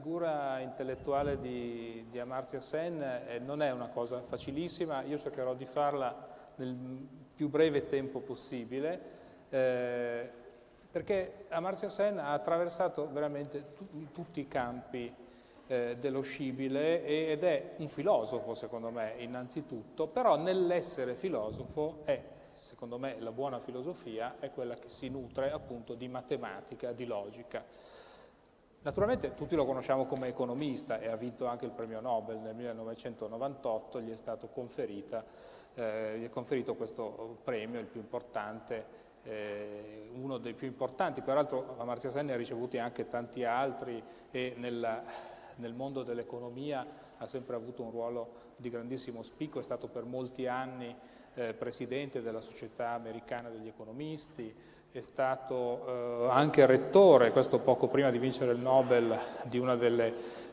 figura intellettuale di Amartya Sen non è una cosa facilissima, io cercherò di farla nel più breve tempo possibile, perché Amartya Sen ha attraversato veramente tutti i campi dello scibile ed è un filosofo, secondo me, innanzitutto, però nell'essere filosofo secondo me, la buona filosofia è quella che si nutre appunto di matematica, di logica. Naturalmente tutti lo conosciamo come economista e ha vinto anche il premio Nobel nel 1998, gli è stato conferito questo premio, il più importante, uno dei più importanti. Peraltro Amartya Sen ne ha ricevuti anche tanti altri e nel mondo dell'economia ha sempre avuto un ruolo di grandissimo spicco, è stato per molti anni presidente della Società Americana degli Economisti, è stato anche rettore, questo poco prima di vincere il Nobel, di una delle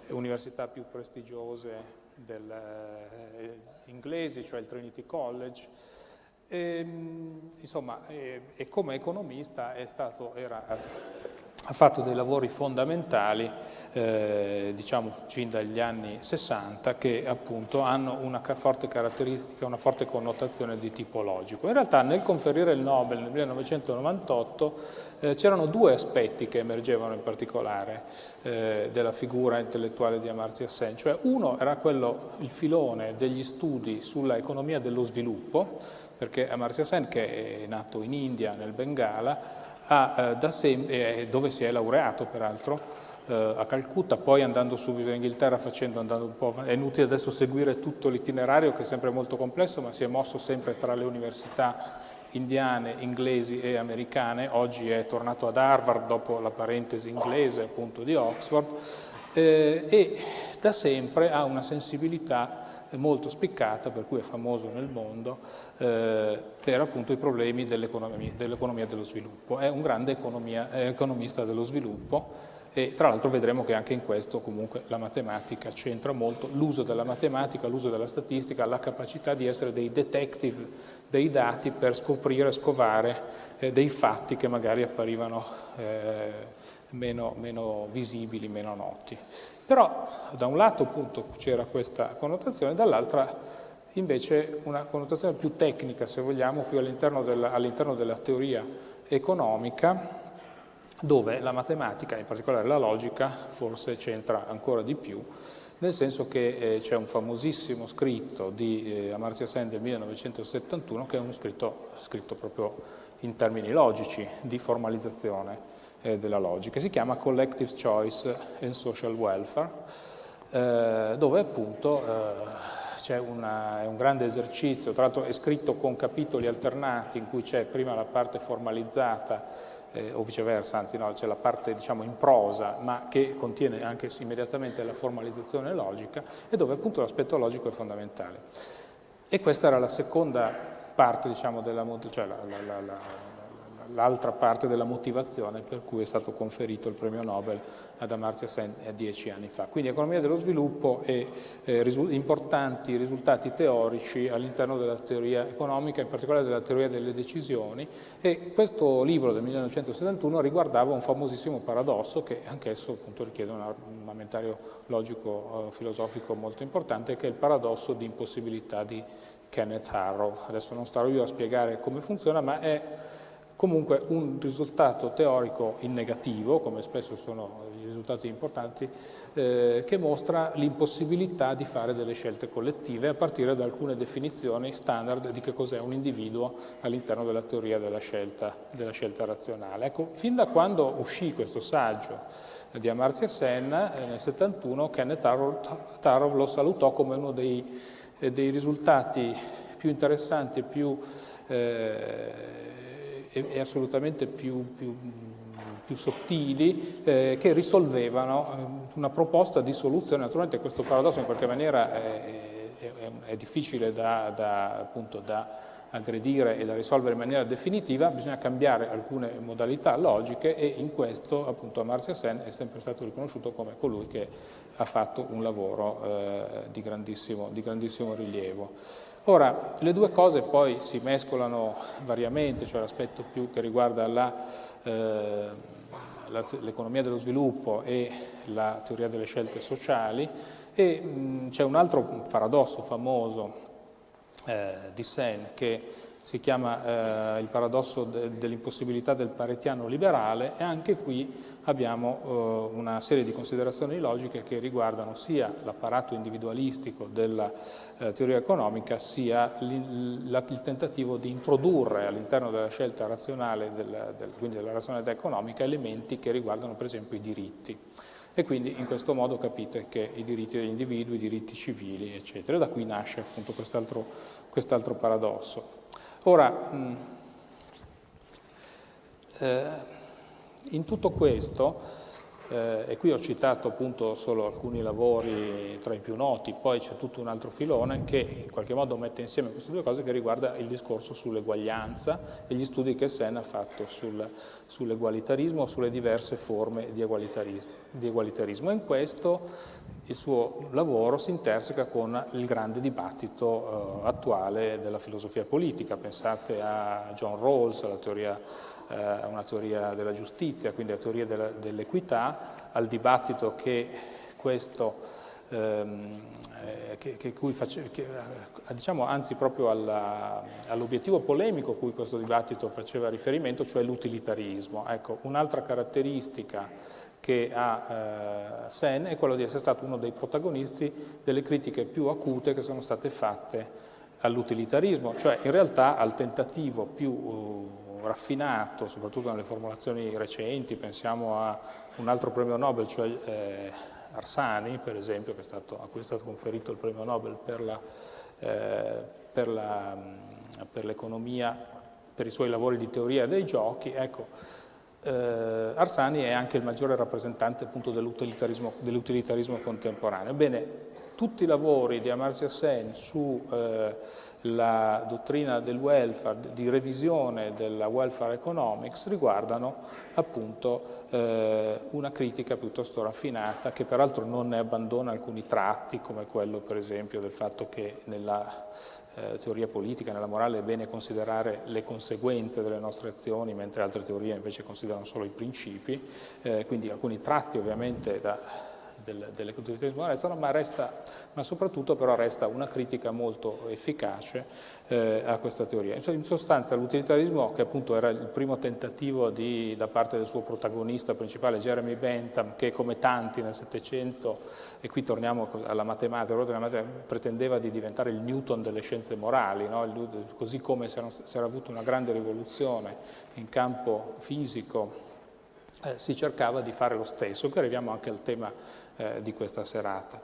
università più prestigiose inglesi, cioè il Trinity College. Insomma, come economista ha fatto dei lavori fondamentali, diciamo fin dagli anni 60, che appunto hanno una forte caratteristica, una forte connotazione di tipo logico. In realtà nel conferire il Nobel nel 1998 c'erano due aspetti che emergevano in particolare della figura intellettuale di Amartya Sen, cioè uno era il filone degli studi sulla economia dello sviluppo, perché Amartya Sen, che è nato in India, nel Bengala, dove si è laureato peraltro, a Calcutta, poi andando subito in Inghilterra, è inutile adesso seguire tutto l'itinerario che è sempre molto complesso, ma si è mosso sempre tra le università indiane, inglesi e americane. Oggi è tornato ad Harvard dopo la parentesi inglese appunto di Oxford, e da sempre ha una sensibilità molto spiccata, per cui è famoso nel mondo, per appunto i problemi dell'economia dello sviluppo. È un grande economista dello sviluppo e tra l'altro vedremo che anche in questo comunque la matematica c'entra molto, l'uso della matematica, l'uso della statistica, la capacità di essere dei detective dei dati per scoprire, scovare dei fatti che magari apparivano meno visibili, meno noti. Però da un lato appunto c'era questa connotazione, dall'altra invece una connotazione più tecnica, se vogliamo, più all'interno della teoria economica, dove la matematica, in particolare la logica, forse c'entra ancora di più, nel senso che c'è un famosissimo scritto di Amartya Sen del 1971, che è uno scritto proprio in termini logici, di formalizzazione della logica. Si chiama Collective Choice and Social Welfare, dove appunto è un grande esercizio, tra l'altro è scritto con capitoli alternati in cui c'è prima la parte formalizzata o viceversa, anzi no, c'è la parte diciamo in prosa, ma che contiene anche immediatamente la formalizzazione logica, e dove appunto l'aspetto logico è fondamentale. E questa era la seconda parte, diciamo, l'altra parte della motivazione per cui è stato conferito il premio Nobel ad Amartya Sen 10 anni fa. Quindi economia dello sviluppo e importanti risultati teorici all'interno della teoria economica, in particolare della teoria delle decisioni, e questo libro del 1971 riguardava un famosissimo paradosso che anch'esso appunto richiede un armamentario logico filosofico molto importante, che è il paradosso di impossibilità di Kenneth Arrow. Adesso non starò io a spiegare come funziona, ma è comunque un risultato teorico in negativo, come spesso sono i risultati importanti, che mostra l'impossibilità di fare delle scelte collettive a partire da alcune definizioni standard di che cos'è un individuo all'interno della teoria della scelta razionale. Ecco, fin da quando uscì questo saggio di Amartya Sen nel 71, Kenneth Arrow lo salutò come uno dei risultati più interessanti e assolutamente più sottili, che risolvevano una proposta di soluzione. Naturalmente questo paradosso in qualche maniera è difficile da aggredire e da risolvere in maniera definitiva, bisogna cambiare alcune modalità logiche, e in questo appunto Amartya Sen è sempre stato riconosciuto come colui che ha fatto un lavoro di grandissimo rilievo. Ora, le due cose poi si mescolano variamente, cioè l'aspetto più che riguarda l'economia dello sviluppo e la teoria delle scelte sociali, e c'è un altro paradosso famoso di Sen che si chiama il paradosso dell'impossibilità del paretiano liberale, e anche qui abbiamo una serie di considerazioni logiche che riguardano sia l'apparato individualistico della teoria economica, sia il tentativo di introdurre all'interno della scelta razionale, quindi della razionalità economica, elementi che riguardano per esempio i diritti. E quindi in questo modo capite che i diritti degli individui, i diritti civili, eccetera. E da qui nasce appunto quest'altro paradosso. Ora, in tutto questo, e qui ho citato appunto solo alcuni lavori tra i più noti, poi c'è tutto un altro filone che in qualche modo mette insieme queste due cose, che riguarda il discorso sull'eguaglianza e gli studi che Sen ha fatto sull'egualitarismo, sulle diverse forme di egualitarismo. E in questo il suo lavoro si interseca con il grande dibattito attuale della filosofia politica. Pensate a John Rawls, una teoria della giustizia, quindi la teoria dell'equità, al dibattito che questo, diciamo anzi proprio all'obiettivo polemico a cui questo dibattito faceva riferimento, cioè l'utilitarismo. Ecco, un'altra caratteristica che ha Sen è quello di essere stato uno dei protagonisti delle critiche più acute che sono state fatte all'utilitarismo, cioè in realtà al tentativo più raffinato, soprattutto nelle formulazioni recenti. Pensiamo a un altro premio Nobel, cioè Arsani, per esempio, a cui è stato conferito il premio Nobel per l'economia, per i suoi lavori di teoria dei giochi. Ecco, Arsani è anche il maggiore rappresentante appunto dell'utilitarismo contemporaneo. Ebbene, tutti i lavori di Amartya Sen sulla dottrina del welfare, di revisione della welfare economics, riguardano appunto una critica piuttosto raffinata, che peraltro non ne abbandona alcuni tratti, come quello per esempio del fatto che nella teoria politica, nella morale, è bene considerare le conseguenze delle nostre azioni, mentre altre teorie invece considerano solo i principi. Quindi alcuni tratti ovviamente dell'utilitarismo restano, ma soprattutto però resta una critica molto efficace a questa teoria. In sostanza l'utilitarismo, che appunto era il primo tentativo da parte del suo protagonista principale, Jeremy Bentham, che come tanti nel Settecento, e qui torniamo alla matematica, pretendeva di diventare il Newton delle scienze morali, no? Così come si era avuta una grande rivoluzione in campo fisico, si cercava di fare lo stesso, che arriviamo anche al tema di questa serata,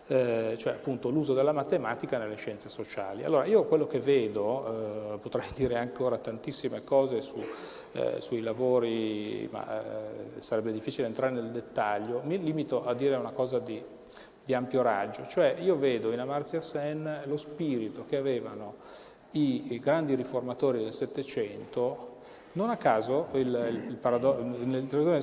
cioè appunto l'uso della matematica nelle scienze sociali. Allora io quello che vedo, potrei dire ancora tantissime cose sui lavori, ma sarebbe difficile entrare nel dettaglio. Mi limito a dire una cosa di ampio raggio, cioè io vedo in Amartya Sen lo spirito che avevano i grandi riformatori del Settecento. Non a caso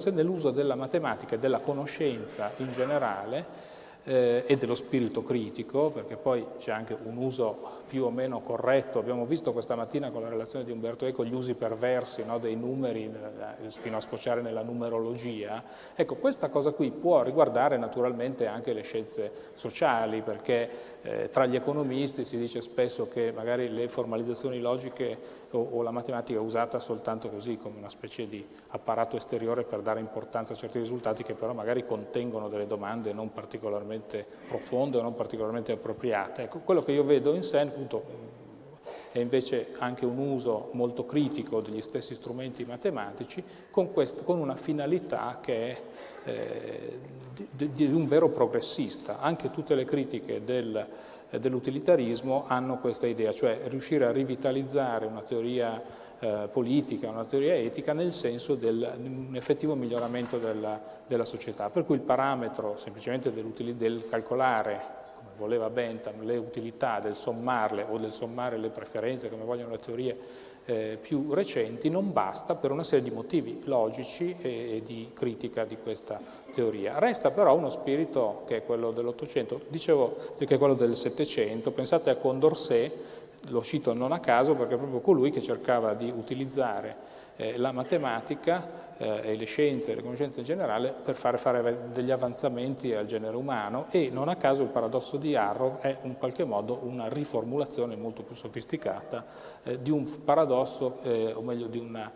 nell'uso della matematica e della conoscenza in generale e dello spirito critico, perché poi c'è anche un uso più o meno corretto. Abbiamo visto questa mattina con la relazione di Umberto Eco gli usi perversi, no, dei numeri fino a sfociare nella numerologia. Ecco, questa cosa qui può riguardare naturalmente anche le scienze sociali, perché tra gli economisti si dice spesso che magari le formalizzazioni logiche o la matematica è usata soltanto così, come una specie di apparato esteriore per dare importanza a certi risultati, che però magari contengono delle domande non particolarmente profonde o non particolarmente appropriate. Ecco, quello che io vedo in Sen appunto è invece anche un uso molto critico degli stessi strumenti matematici, con una finalità che è di un vero progressista. Anche tutte le critiche dell'utilitarismo hanno questa idea, cioè riuscire a rivitalizzare una teoria politica, una teoria etica, nel senso di un effettivo miglioramento della società. Per cui il parametro semplicemente del calcolare, come voleva Bentham, le utilità, del sommarle o del sommare le preferenze, come vogliono le teorie più recenti, non basta per una serie di motivi logici e di critica di questa teoria. Resta però uno spirito che è quello dell'Ottocento, dicevo che è quello del Settecento. Pensate a Condorcet, lo cito non a caso perché è proprio colui che cercava di utilizzare la matematica e le scienze e le conoscenze in generale per fare degli avanzamenti al genere umano, e non a caso il paradosso di Arrow è in qualche modo una riformulazione molto più sofisticata di un paradosso, o meglio di una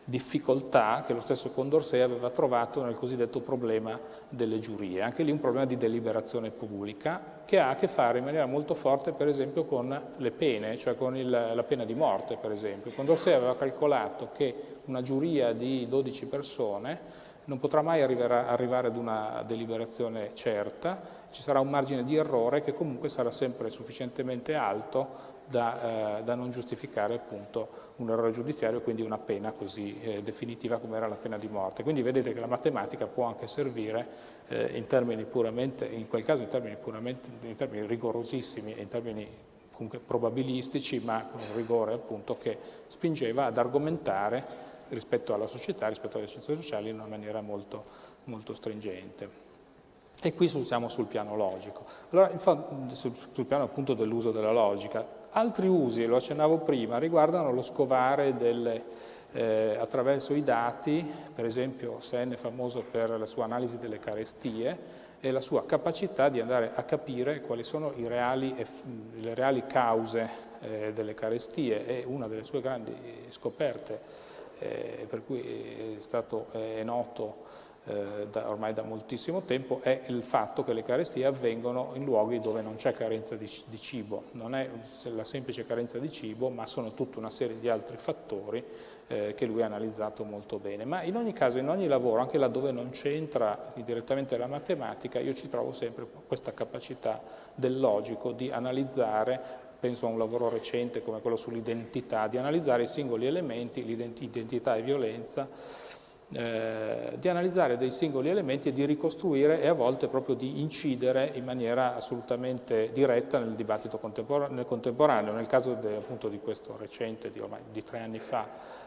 difficoltà che lo stesso Condorcet aveva trovato nel cosiddetto problema delle giurie. Anche lì un problema di deliberazione pubblica che ha a che fare in maniera molto forte per esempio con le pene, cioè con la pena di morte per esempio. Condorcet aveva calcolato che una giuria di 12 persone non potrà mai arrivare ad una deliberazione certa, ci sarà un margine di errore che comunque sarà sempre sufficientemente alto da non giustificare appunto un errore giudiziario, quindi una pena così definitiva come era la pena di morte. Quindi vedete che la matematica può anche servire in termini puramente, in quel caso in termini rigorosissimi e in termini comunque probabilistici, ma con un rigore appunto che spingeva ad argomentare rispetto alla società, rispetto alle scienze sociali in una maniera molto, molto stringente. E qui siamo sul piano logico. Allora, sul piano appunto dell'uso della logica. Altri usi, lo accennavo prima, riguardano lo scovare attraverso i dati. Per esempio Sen è famoso per la sua analisi delle carestie e la sua capacità di andare a capire quali sono le reali cause delle carestie, e una delle sue grandi scoperte, per cui è noto ormai da moltissimo tempo, è il fatto che le carestie avvengono in luoghi dove non c'è carenza di cibo. Non è la semplice carenza di cibo, ma sono tutta una serie di altri fattori che lui ha analizzato molto bene. Ma in ogni caso, in ogni lavoro, anche laddove non c'entra direttamente la matematica, io ci trovo sempre questa capacità del logico di analizzare. Penso a un lavoro recente come quello sull'identità, di analizzare i singoli elementi, identità e violenza, di analizzare dei singoli elementi e di ricostruire, e a volte proprio di incidere in maniera assolutamente diretta nel dibattito contemporaneo. Nel caso appunto di questo recente, ormai di 3 anni fa,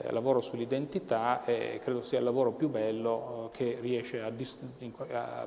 lavoro sull'identità, credo sia il lavoro più bello che riesce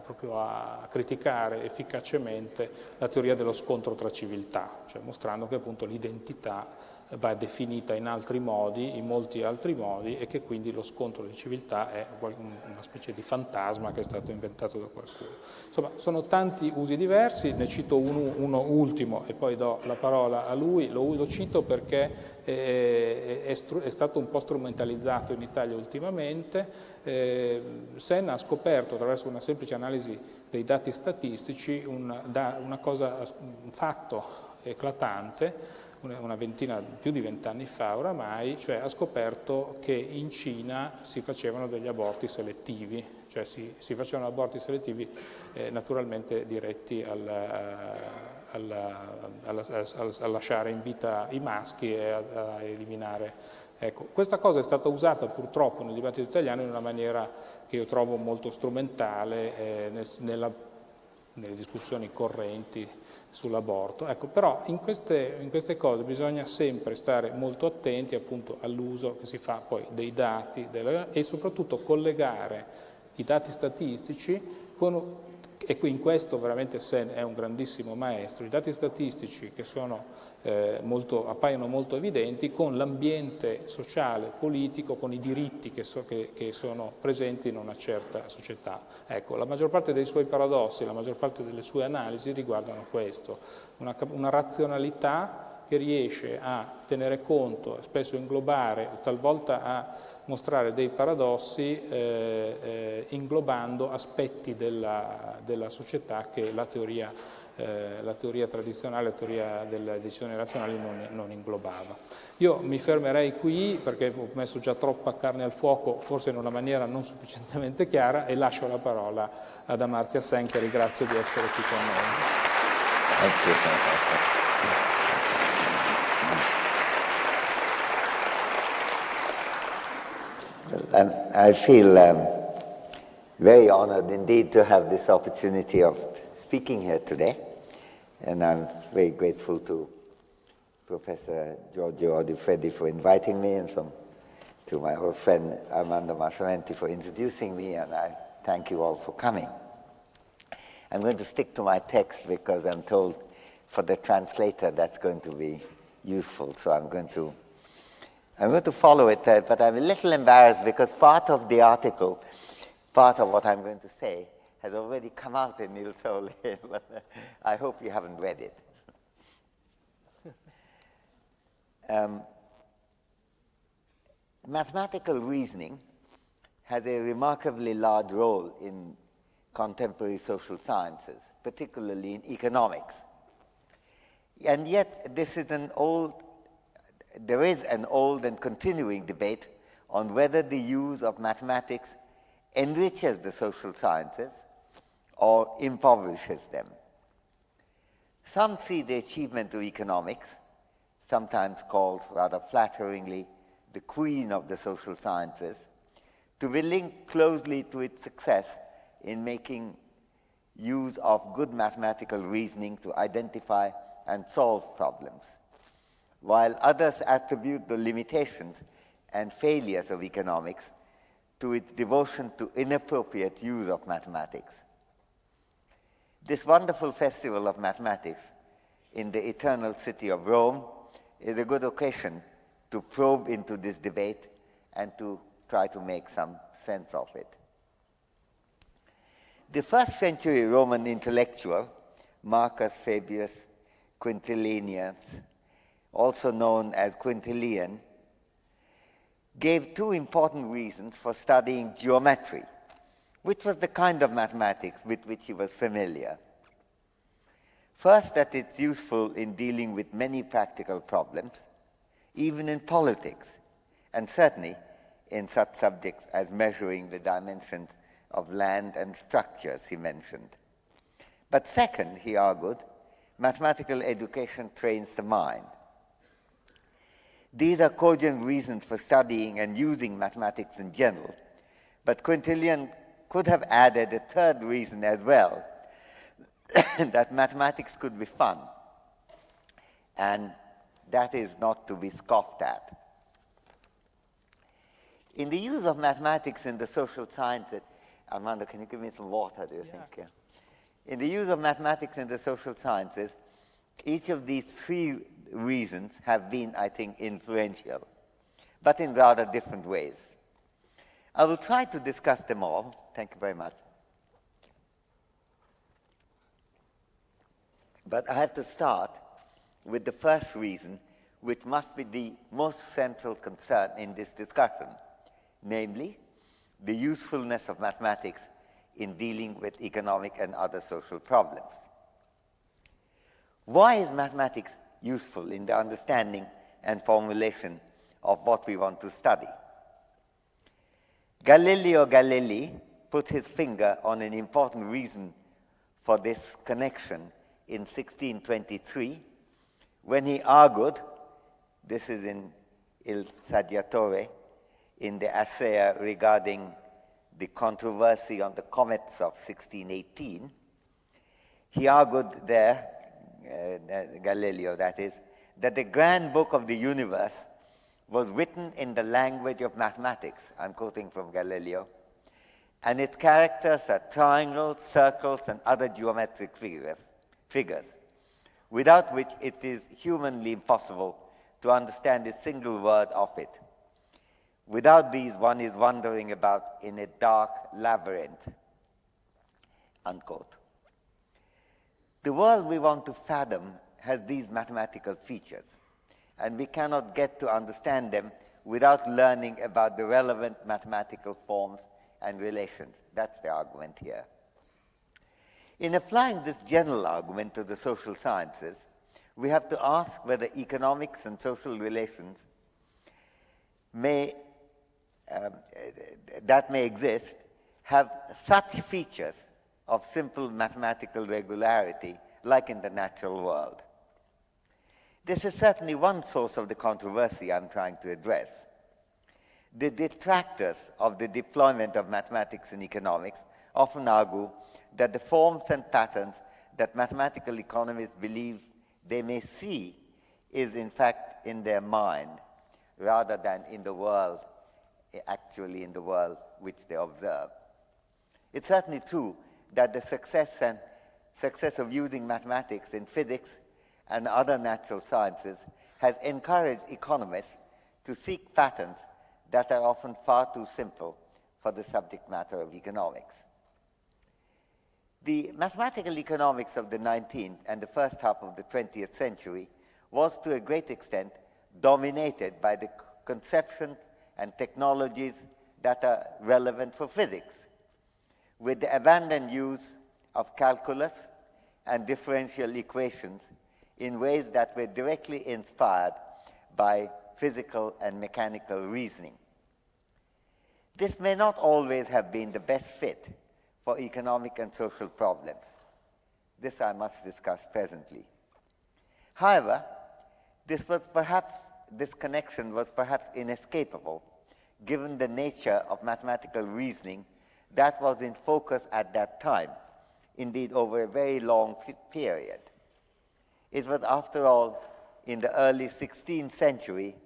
proprio a criticare efficacemente la teoria dello scontro tra civiltà, cioè mostrando che appunto l'identità va definita in altri modi, in molti altri modi, e che quindi lo scontro di civiltà è una specie di fantasma che è stato inventato da qualcuno. Insomma, sono tanti usi diversi, ne cito uno ultimo e poi do la parola a lui. Lo cito perché è stato un po' strumentalizzato in Italia ultimamente. Sen ha scoperto attraverso una semplice analisi dei dati statistici un fatto eclatante, più di 20 anni fa oramai, cioè ha scoperto che in Cina si facevano degli aborti selettivi, cioè si facevano aborti selettivi naturalmente diretti a lasciare in vita i maschi e a eliminare. Ecco, questa cosa è stata usata purtroppo nel dibattito italiano in una maniera che io trovo molto strumentale nelle discussioni correnti sull'aborto. Ecco, però in queste cose bisogna sempre stare molto attenti appunto all'uso che si fa poi dei dati e soprattutto collegare i dati statistici e qui in questo veramente Sen è un grandissimo maestro, i dati statistici che appaiono molto evidenti con l'ambiente sociale, politico, con i diritti che sono presenti in una certa società. Ecco, la maggior parte dei suoi paradossi, la maggior parte delle sue analisi riguardano questo, una razionalità che riesce a tenere conto, spesso inglobare, talvolta a mostrare dei paradossi inglobando aspetti della società che la teoria tradizionale, la teoria delle decisioni razionali non inglobava. Io mi fermerei qui perché ho messo già troppa carne al fuoco, forse in una maniera non sufficientemente chiara, e lascio la parola ad Amartya Sen, che ringrazio di essere qui con noi. And I feel very honored indeed to have this opportunity of speaking here today. And I'm very grateful to Professor Giorgio Odifreddi for inviting me, and to my old friend Armando Massamenti for introducing me, and I thank you all for coming. I'm going to stick to my text because I'm told for the translator that's going to be useful, so I'm going to I'm going to follow it, but I'm a little embarrassed because part of the article, part of what I'm going to say, has already come out in Il Sole, but I hope you haven't read it. Mathematical reasoning has a remarkably large role in contemporary social sciences, particularly in economics. And yet, there is an old and continuing debate on whether the use of mathematics enriches the social sciences or impoverishes them. Some see the achievement of economics, sometimes called rather flatteringly the queen of the social sciences, to be linked closely to its success in making use of good mathematical reasoning to identify and solve problems, while others attribute the limitations and failures of economics to its devotion to inappropriate use of mathematics. This wonderful festival of mathematics in the eternal city of Rome is a good occasion to probe into this debate and to try to make some sense of it. The first century Roman intellectual, Marcus Fabius Quintilianus, also known as Quintilian, gave two important reasons for studying geometry, which was the kind of mathematics with which he was familiar. First, that it's useful in dealing with many practical problems, even in politics, and certainly in such subjects as measuring the dimensions of land and structures, he mentioned. But second, he argued, mathematical education trains the mind. These are cogent reasons for studying and using mathematics in general, but Quintilian could have added a third reason as well, that mathematics could be fun, and that is not to be scoffed at. In the use of mathematics in the social sciences, Armando, can you give me some water, do you think? Yeah. In the use of mathematics in the social sciences, each of these three reasons have been, I think, influential, but in rather different ways. I will try to discuss them all. Thank you very much. But I have to start with the first reason, which must be the most central concern in this discussion, namely, the usefulness of mathematics in dealing with economic and other social problems. Why is mathematics useful in the understanding and formulation of what we want to study? Galileo Galilei put his finger on an important reason for this connection in 1623, when he argued, this is in Il Saggiatore, in the essay regarding the controversy on the comets of 1618, he argued there, Galileo that is, that the grand book of the universe was written in the language of mathematics. I'm quoting from Galileo. And its characters are triangles, circles, and other geometric figures, without which it is humanly impossible to understand a single word of it. Without these, one is wandering about in a dark labyrinth, unquote. The world we want to fathom has these mathematical features, and we cannot get to understand them without learning about the relevant mathematical forms and relations. That's the argument here. In applying this general argument to the social sciences, we have to ask whether economics and social relations that may exist have such features of simple mathematical regularity like in the natural world. This is certainly one source of the controversy I'm trying to address. The detractors of the deployment of mathematics in economics often argue that the forms and patterns that mathematical economists believe they may see is in fact in their mind rather than in the world, actually in the world which they observe. It's certainly true that the success of using mathematics in physics and other natural sciences has encouraged economists to seek patterns that are often far too simple for the subject matter of economics. The mathematical economics of the 19th and the first half of the 20th century was to a great extent dominated by the conceptions and technologies that are relevant for physics, with the abandoned use of calculus and differential equations in ways that were directly inspired by physical and mechanical reasoning. This may not always have been the best fit for economic and social problems. This I must discuss presently. However, this connection was perhaps inescapable given the nature of mathematical reasoning that was in focus at that time, indeed over a very long period. It was, after all, in the early 16th century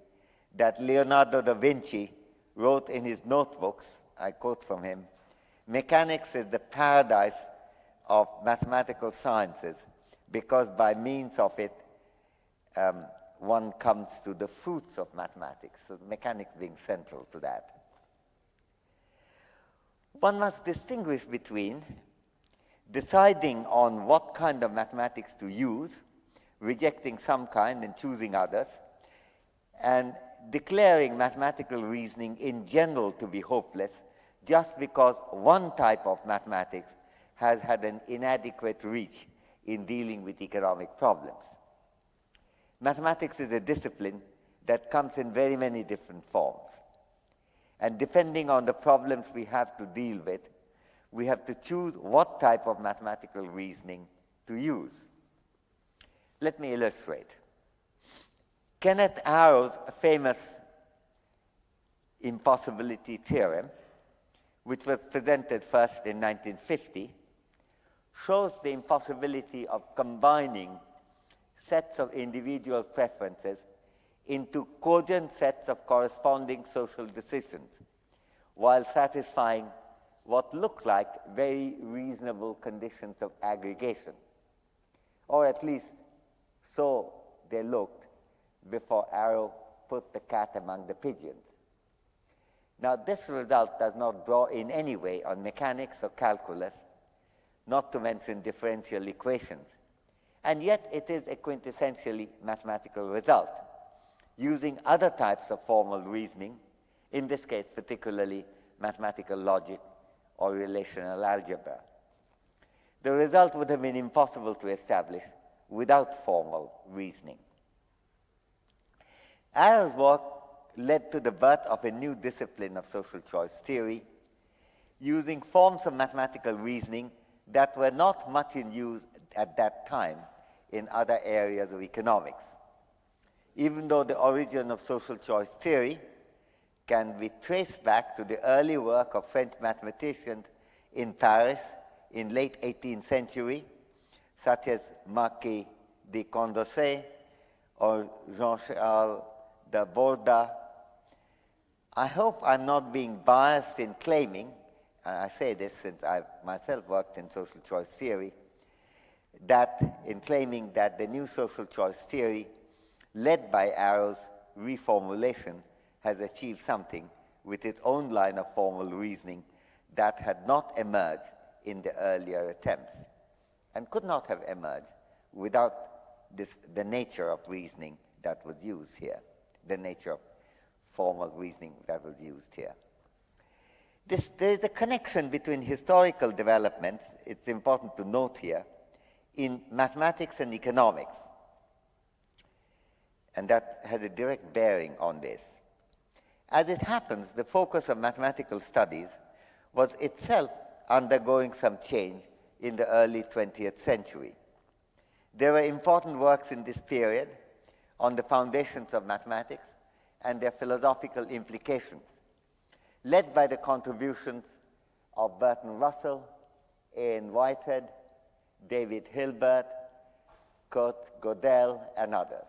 that Leonardo da Vinci wrote in his notebooks, I quote from him, "Mechanics is the paradise of mathematical sciences, because by means of it one comes to the fruits of mathematics," so mechanics being central to that. One must distinguish between deciding on what kind of mathematics to use, rejecting some kind and choosing others, and declaring mathematical reasoning in general to be hopeless just because one type of mathematics has had an inadequate reach in dealing with economic problems. Mathematics is a discipline that comes in very many different forms. And depending on the problems we have to deal with, we have to choose what type of mathematical reasoning to use. Let me illustrate. Kenneth Arrow's famous impossibility theorem, which was presented first in 1950, shows the impossibility of combining sets of individual preferences into cogent sets of corresponding social decisions, while satisfying what look like very reasonable conditions of aggregation, or at least so they looked before Arrow put the cat among the pigeons. Now, this result does not draw in any way on mechanics or calculus, not to mention differential equations, and yet it is a quintessentially mathematical result, using other types of formal reasoning, in this case particularly mathematical logic or relational algebra. The result would have been impossible to establish without formal reasoning. Arrow's work led to the birth of a new discipline of social choice theory, using forms of mathematical reasoning that were not much in use at that time in other areas of economics. Even though the origin of social choice theory can be traced back to the early work of French mathematicians in Paris in late 18th century, such as Marquis de Condorcet or Jean-Charles de Borda, I hope I'm not being biased in claiming, and I say this since I myself worked in social choice theory, that the new social choice theory, led by Arrow's reformulation, has achieved something with its own line of formal reasoning that had not emerged in the earlier attempts, and could not have emerged without the nature of reasoning that was used here, the nature of formal reasoning that was used here. There is a connection between historical developments, it's important to note here, in mathematics and economics, and that has a direct bearing on this. As it happens, the focus of mathematical studies was itself undergoing some change in the early 20th century. There were important works in this period on the foundations of mathematics and their philosophical implications, led by the contributions of Bertrand Russell, Ian Whitehead, David Hilbert, Kurt Gödel, and others.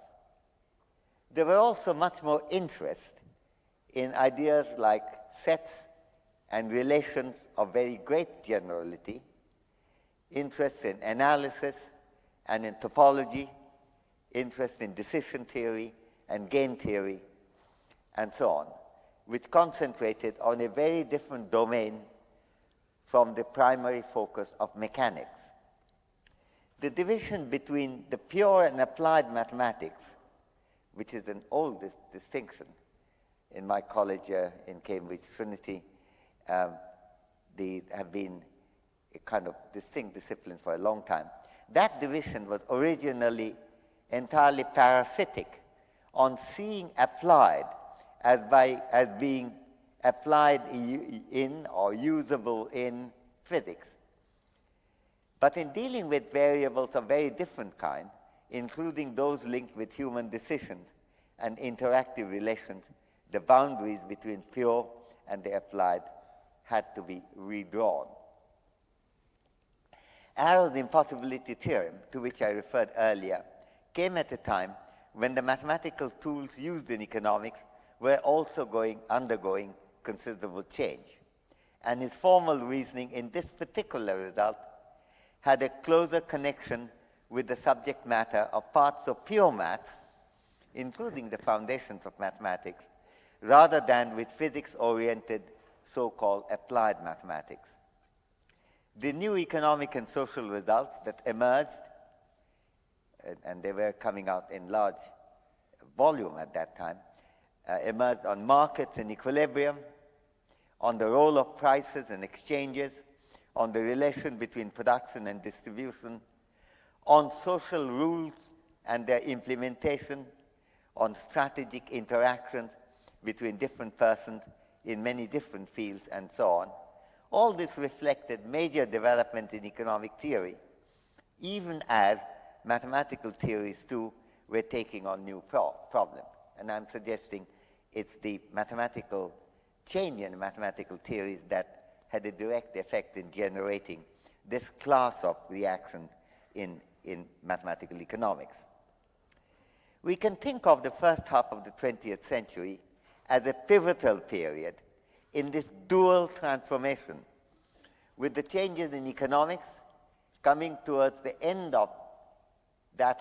There were also much more interest in ideas like sets and relations of very great generality, interest in analysis and in topology, interest in decision theory and game theory, and so on, which concentrated on a very different domain from the primary focus of mechanics. The division between the pure and applied mathematics, which is an old distinction. In my college in Cambridge, Trinity, they have been a kind of distinct discipline for a long time. That division was originally entirely parasitic on seeing applied as being applied in or usable in physics. But in dealing with variables of very different kind, including those linked with human decisions and interactive relations, the boundaries between pure and the applied had to be redrawn. Arrow's impossibility theorem, to which I referred earlier, came at a time when the mathematical tools used in economics were also undergoing considerable change. And his formal reasoning in this particular result had a closer connection with the subject matter of parts of pure maths, including the foundations of mathematics, rather than with physics-oriented so-called applied mathematics. The new economic and social results that emerged, and they were coming out in large volume at that time, emerged on markets and equilibrium, on the role of prices and exchanges, on the relation between production and distribution, on social rules and their implementation, on strategic interactions between different persons in many different fields, and so on. All this reflected major development in economic theory, even as mathematical theories too were taking on new problems. And I'm suggesting it's the mathematical change in mathematical theories that had a direct effect in generating this class of reaction in mathematical economics. We can think of the first half of the 20th century as a pivotal period in this dual transformation, with the changes in economics coming towards the end of that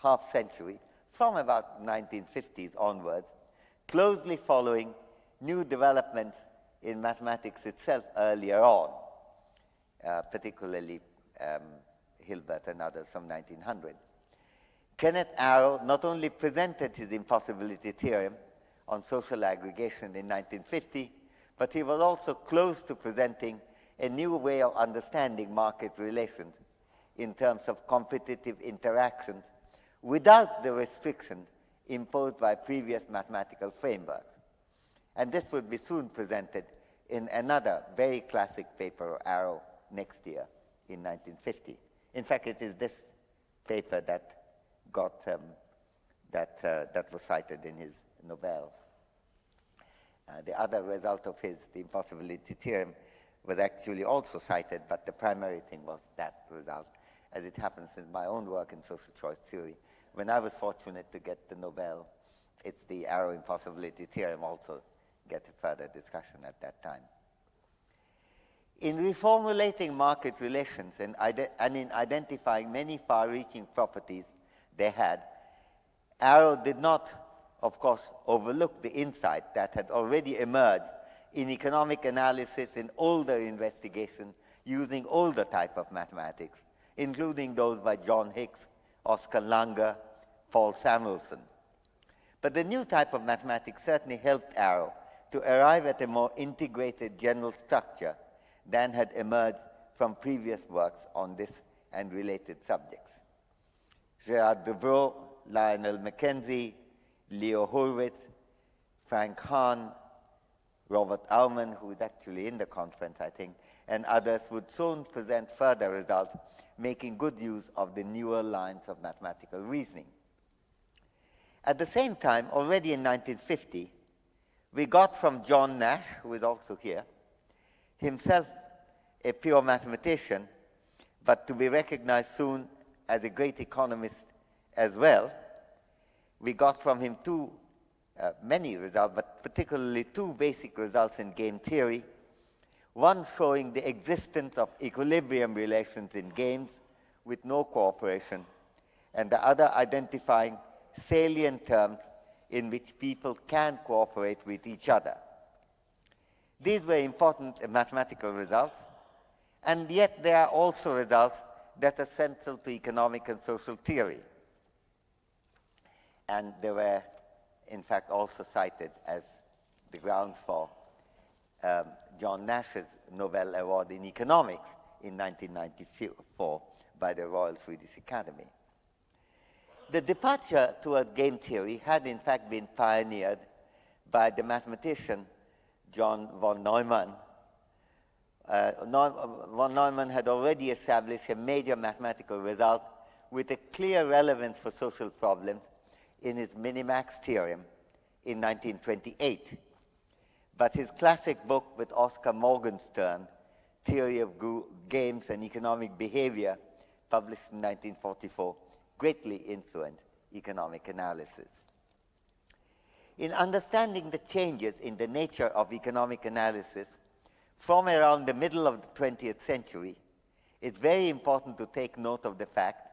half century, from about 1950s onwards, closely following new developments in mathematics itself earlier on, particularly Hilbert and others from 1900. Kenneth Arrow not only presented his impossibility theorem on social aggregation in 1950, but he was also close to presenting a new way of understanding market relations in terms of competitive interactions without the restrictions imposed by previous mathematical frameworks. And this would be soon presented in another very classic paper of Arrow next year in 1950. In fact, it is this paper that got that was cited in his Nobel. The other result of his, the impossibility theorem, was actually also cited, but the primary thing was that result. As it happens in my own work in social choice theory, when I was fortunate to get the Nobel, it's the Arrow impossibility theorem also get a further discussion at that time. In reformulating market relations and in identifying many far-reaching properties they had, Arrow did not, of course, overlook the insight that had already emerged in economic analysis in older investigation using older type of mathematics, including those by John Hicks, Oscar Lange, Paul Samuelson. But the new type of mathematics certainly helped Arrow to arrive at a more integrated general structure than had emerged from previous works on this and related subjects. Gerard Debreu, Lionel Mackenzie, Leo Hurwitz, Frank Hahn, Robert Aumann, who is actually in the conference, I think, and others would soon present further results, making good use of the newer lines of mathematical reasoning. At the same time, already in 1950, we got from John Nash, who is also here, himself a pure mathematician, but to be recognized soon as a great economist as well. We got from him many results, but particularly two basic results in game theory. One showing the existence of equilibrium relations in games with no cooperation, and the other identifying salient terms in which people can cooperate with each other. These were important mathematical results, and yet they are also results that are central to economic and social theory. And they were, in fact, also cited as the grounds for John Nash's Nobel Award in Economics in 1994 by the Royal Swedish Academy. The departure towards game theory had, in fact, been pioneered by the mathematician John von Neumann. Von Neumann had already established a major mathematical result with a clear relevance for social problems in his minimax theorem in 1928. But his classic book with Oscar Morgenstern, Theory of Games and Economic Behavior, published in 1944, greatly influenced economic analysis. In understanding the changes in the nature of economic analysis from around the middle of the 20th century, it's very important to take note of the fact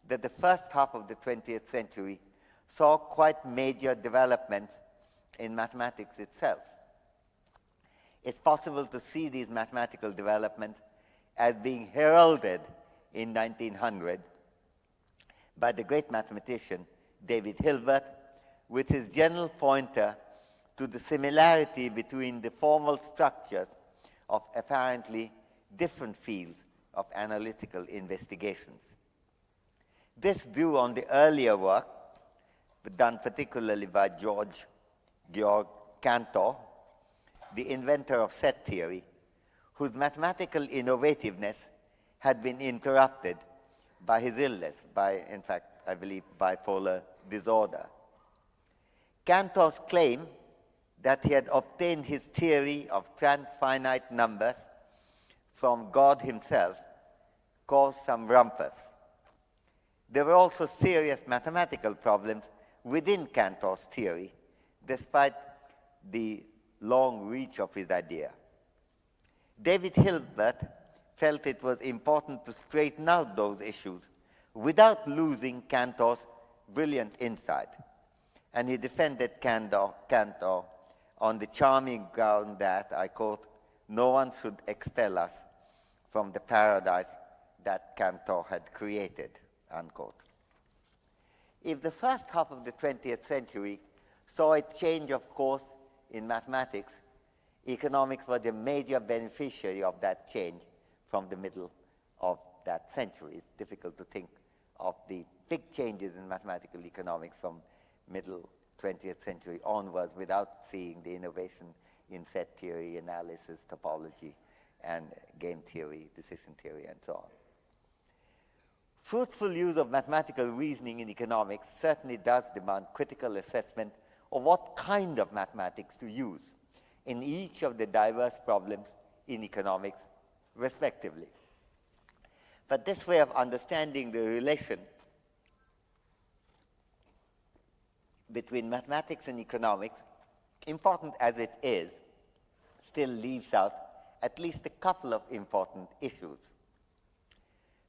that the first half of the 20th century saw quite major developments in mathematics itself. It's possible to see these mathematical developments as being heralded in 1900 by the great mathematician David Hilbert, with his general pointer to the similarity between the formal structures of apparently different fields of analytical investigations. This drew on the earlier work done particularly by Georg Cantor, the inventor of set theory, whose mathematical innovativeness had been interrupted by his illness, by, in fact, I believe, bipolar disorder. Cantor's claim that he had obtained his theory of transfinite numbers from God himself caused some rumpus. There were also serious mathematical problems within Cantor's theory, despite the long reach of his idea. David Hilbert felt it was important to straighten out those issues without losing Cantor's brilliant insight. And he defended Cantor on the charming ground that, I quote, "No one should expel us from the paradise that Cantor had created," unquote. If the first half of the 20th century saw a change of course in mathematics, economics was a major beneficiary of that change from the middle of that century. It's difficult to think of the big changes in mathematical economics from middle 20th century onwards without seeing the innovation in set theory, analysis, topology, and game theory, decision theory, and so on. Fruitful use of mathematical reasoning in economics certainly does demand critical assessment of what kind of mathematics to use in each of the diverse problems in economics, respectively. But this way of understanding the relation between mathematics and economics, important as it is, still leaves out at least a couple of important issues.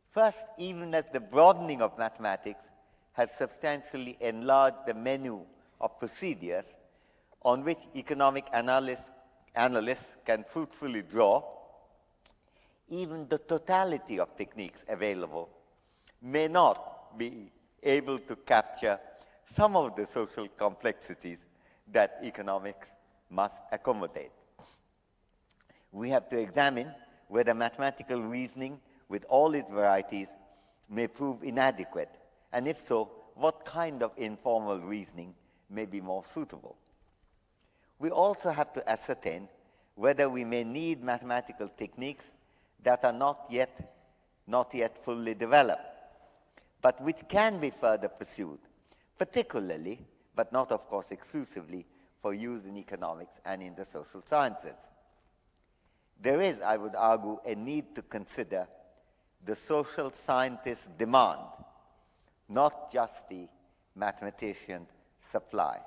First, even as the broadening of mathematics has substantially enlarged the menu of procedures on which economic analysts can fruitfully draw, even the totality of techniques available may not be able to capture some of the social complexities that economics must accommodate. We have to examine whether mathematical reasoning with all its varieties may prove inadequate, and if so, what kind of informal reasoning may be more suitable. We also have to ascertain whether we may need mathematical techniques that are not yet fully developed, but which can be further pursued, particularly, but not of course exclusively, for use in economics and in the social sciences. There is, I would argue, a need to consider the social scientist's demand, not just the mathematician's supply.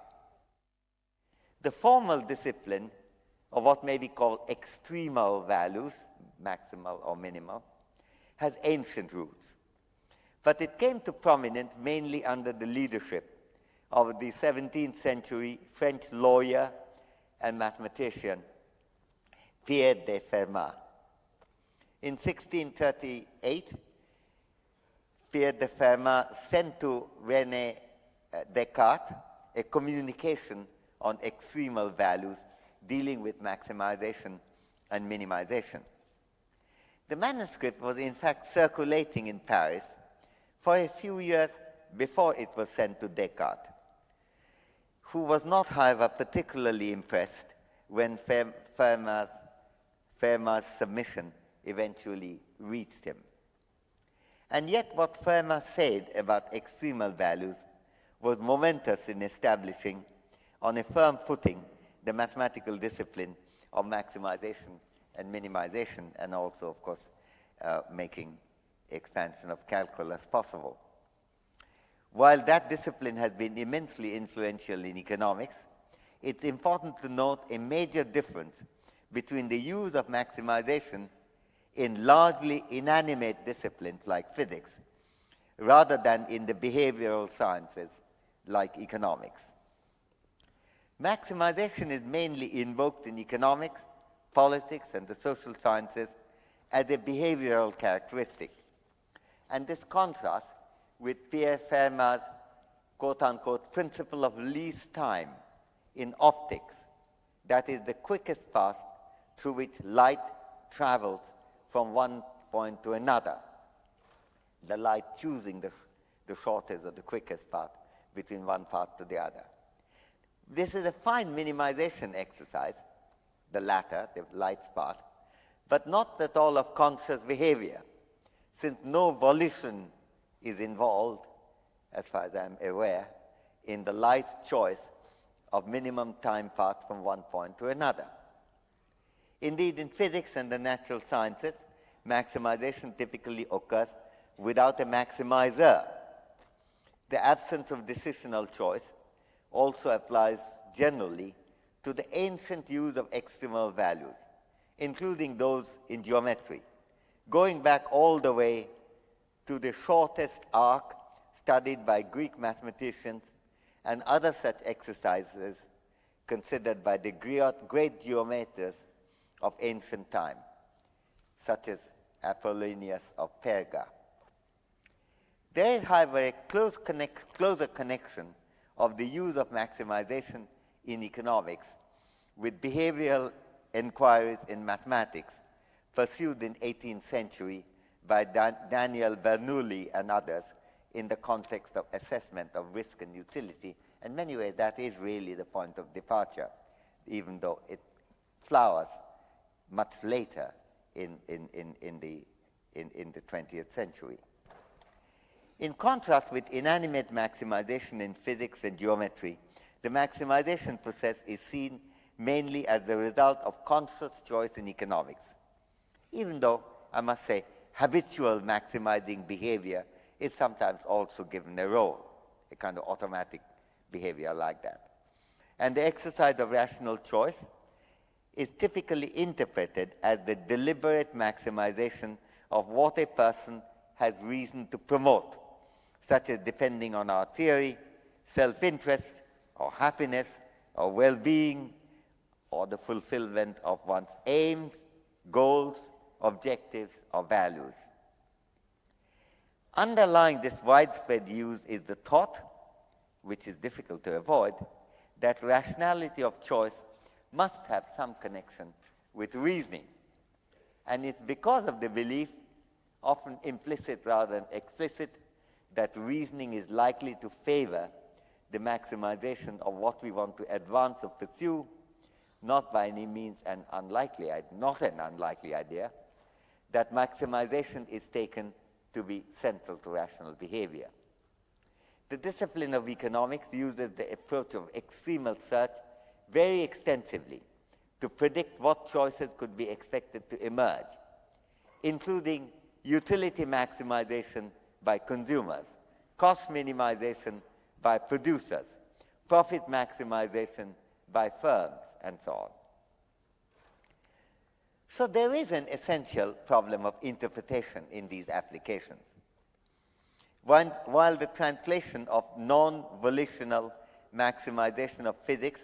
The formal discipline of what may be called extremal values, maximal or minimal, has ancient roots. But it came to prominence mainly under the leadership of the 17th century French lawyer and mathematician Pierre de Fermat. In 1638, Pierre de Fermat sent to René Descartes a communication on extremal values dealing with maximization and minimization. The manuscript was in fact circulating in Paris for a few years before it was sent to Descartes, who was not, however, particularly impressed when Fermat's submission eventually reached him. And yet what Fermat said about extremal values was momentous in establishing on a firm footing the mathematical discipline of maximization and minimization, and also, of course, making expansion of calculus possible. While that discipline has been immensely influential in economics, it's important to note a major difference between the use of maximization in largely inanimate disciplines like physics, rather than in the behavioral sciences like economics. Maximization is mainly invoked in economics, politics, and the social sciences as a behavioral characteristic. And this contrasts with Pierre Fermat's quote-unquote principle of least time in optics, that is the quickest path through which light travels from one point to another, the light choosing the shortest or the quickest path between one path to the other. This is a fine minimization exercise, the latter, the light's path, but not at all of conscious behavior, since no volition is involved, as far as I'm aware, in the light's choice of minimum time path from one point to another. Indeed, in physics and the natural sciences, maximization typically occurs without a maximizer. The absence of decisional choice also applies generally to the ancient use of extremal values, including those in geometry, going back all the way to the shortest arc studied by Greek mathematicians and other such exercises considered by the great geometers of ancient time, such as Apollonius of Perga. There is, however, a closer connection of the use of maximization in economics with behavioral inquiries in mathematics pursued in 18th century by Daniel Bernoulli and others in the context of assessment of risk and utility. In many ways, that is really the point of departure, even though it flowers much later in the 20th century. In contrast with inanimate maximization in physics and geometry, the maximization process is seen mainly as the result of conscious choice in economics, even though, I must say, habitual maximizing behavior is sometimes also given a role, a kind of automatic behavior like that. And the exercise of rational choice is typically interpreted as the deliberate maximization of what a person has reason to promote, such as depending on our theory, self-interest, or happiness, or well-being, or the fulfillment of one's aims, goals, objectives, or values. Underlying this widespread use is the thought, which is difficult to avoid, that rationality of choice must have some connection with reasoning. And it's because of the belief, often implicit rather than explicit, that reasoning is likely to favor the maximization of what we want to advance or pursue, not by any means an unlikely idea, that maximization is taken to be central to rational behavior. The discipline of economics uses the approach of extremal search very extensively to predict what choices could be expected to emerge, including utility maximization by consumers, cost minimization by producers, profit maximization by firms, and so on. So there is an essential problem of interpretation in these applications. While the translation of non-volitional maximization of physics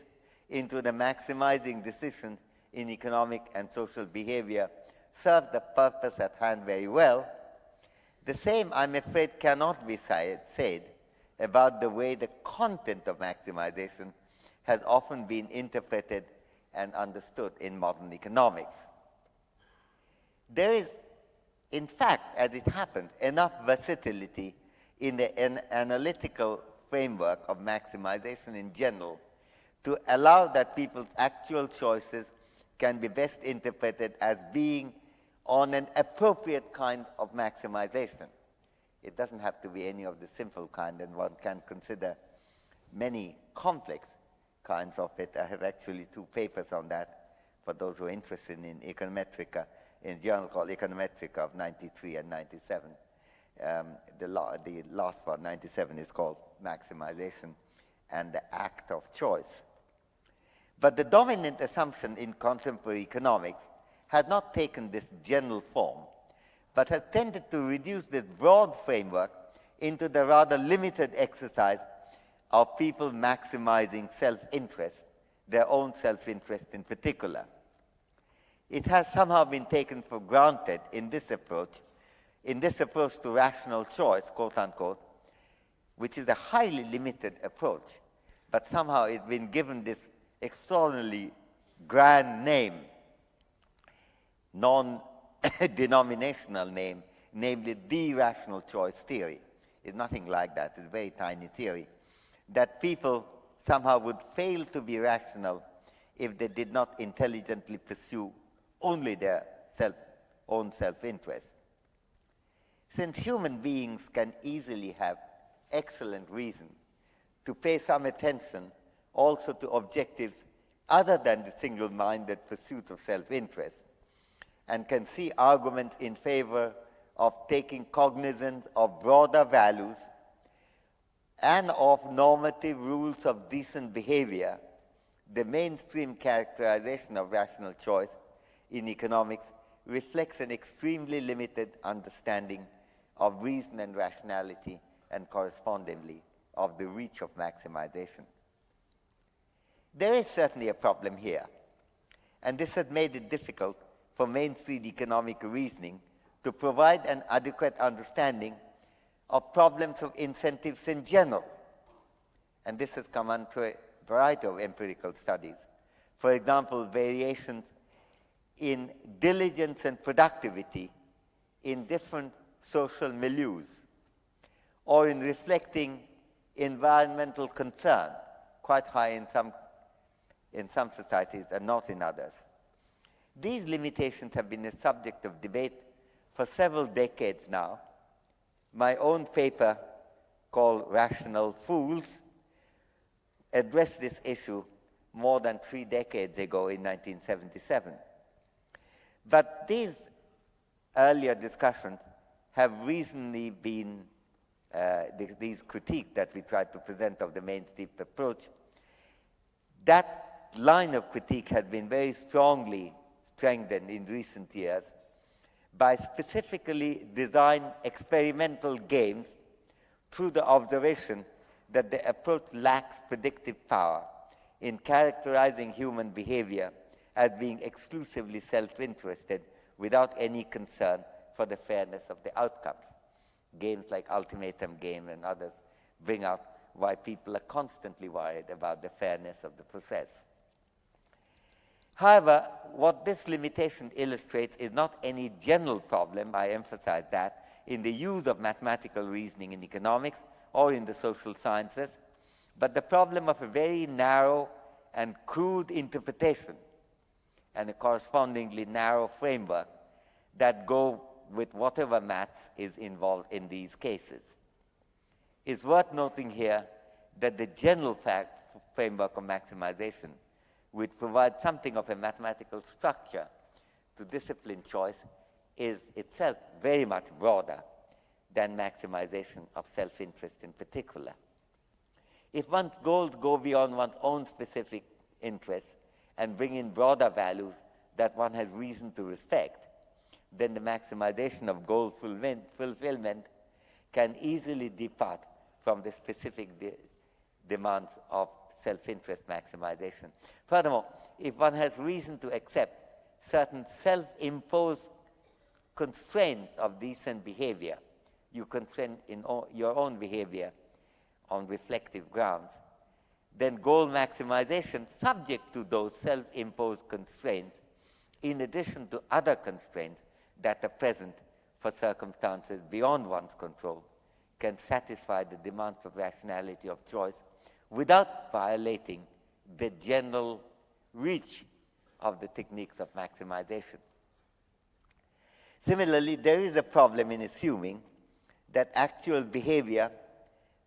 into the maximizing decision in economic and social behavior serve the purpose at hand very well, the same, I'm afraid, cannot be said about the way the content of maximization has often been interpreted and understood in modern economics. There is, in fact, as it happens, enough versatility in the analytical framework of maximization in general to allow that people's actual choices can be best interpreted as being on an appropriate kind of maximization. It doesn't have to be any of the simple kind, and one can consider many complex kinds of it. I have actually 2 papers on that for those who are interested in econometrica, in a journal called Econometrica of 93 and 97. The last one, 97, is called Maximization and the Act of Choice. But the dominant assumption in contemporary economics has not taken this general form, but has tended to reduce this broad framework into the rather limited exercise of people maximizing self-interest, their own self-interest in particular. It has somehow been taken for granted in this approach to rational choice, quote unquote, which is a highly limited approach, but somehow it's been given this extraordinarily grand name, non-denominational name, namely the rational choice theory. It's nothing like that. It's a very tiny theory, that people somehow would fail to be rational if they did not intelligently pursue only their own self-interest. Since human beings can easily have excellent reason to pay some attention also to objectives other than the single-minded pursuit of self-interest, and can see arguments in favor of taking cognizance of broader values and of normative rules of decent behavior, the mainstream characterization of rational choice in economics reflects an extremely limited understanding of reason and rationality, and correspondingly of the reach of maximization. There is certainly a problem here, and this has made it difficult for mainstream economic reasoning to provide an adequate understanding of problems of incentives in general. And this has come onto a variety of empirical studies. For example, variations in diligence and productivity in different social milieus, or in reflecting environmental concern, quite high in some societies and not in others. These limitations have been a subject of debate for several decades now. My own paper, called Rational Fools, addressed this issue more than 3 decades ago in 1977. But these earlier discussions have recently been, these critiques that we tried to present of the mainstream approach, that line of critique has been very strongly strengthened in recent years by specifically designed experimental games through the observation that the approach lacks predictive power in characterizing human behavior as being exclusively self-interested without any concern for the fairness of the outcomes. Games like Ultimatum Game and others bring out why people are constantly worried about the fairness of the process. However, what this limitation illustrates is not any general problem, I emphasize that, in the use of mathematical reasoning in economics or in the social sciences, but the problem of a very narrow and crude interpretation and a correspondingly narrow framework that go with whatever maths is involved in these cases. It's worth noting here that the general framework of maximization, which provides something of a mathematical structure to discipline choice, is itself very much broader than maximization of self-interest in particular. If one's goals go beyond one's own specific interests and bring in broader values that one has reason to respect, then the maximization of goal fulfillment can easily depart from the specific demands of self-interest maximization. Furthermore, if one has reason to accept certain self-imposed constraints of decent behavior, you constrain in your own behavior on reflective grounds, then goal maximization subject to those self-imposed constraints, in addition to other constraints that are present for circumstances beyond one's control, can satisfy the demand for rationality of choice without violating the general reach of the techniques of maximization. Similarly, there is a problem in assuming that actual behavior